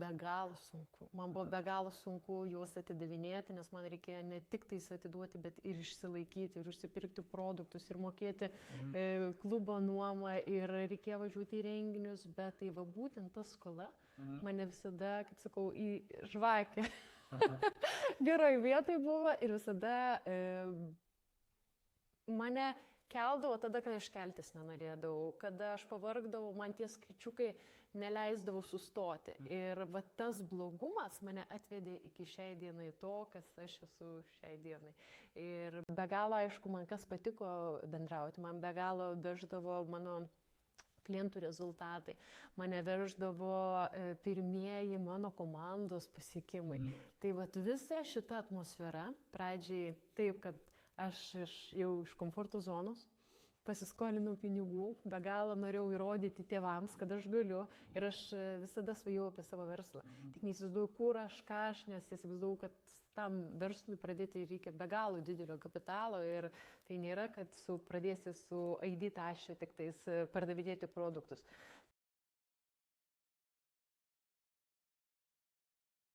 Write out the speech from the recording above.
be galo sunku. Man buvo be galo sunku juos atidavinėti, nes man reikėjo ne tik tais atiduoti, bet ir išsilaikyti, ir užsipirkti produktus, ir mokėti klubo nuomą, ir reikėjo važiuoti į renginius, bet tai va būtent ta skola mane visada, kaip sakau, į žvakę geroj vietoj buvo ir visada mane keldavo tada, kai aš keltis nenorėdavau, kada aš pavargdavau, man tie skaičiukai neleisdavo sustoti. Ir va, tas blogumas mane atvedė iki šiai dienai to, kas aš esu šiai dienai. Ir be galo, aišku, man kas patiko bendrauti, man be galo veždavo mano klientų rezultatai, mane veždavo pirmieji mano komandos pasiekimai. Tai va, visa šita atmosfera, pradžiai taip, kad aš jau iš komforto zonos pasiskolinau pinigų, be galo norėjau įrodyti tėvams, kad aš galiu ir aš visada svajojau apie savo verslą. Tik neįsivaizduoju, kur aš, nes įsivaizduoju, kad tam verslui pradėti reikia be galo didelio kapitalo ir tai nėra, kad pradėsi su ID tašiu tik tais pardavinėti produktus.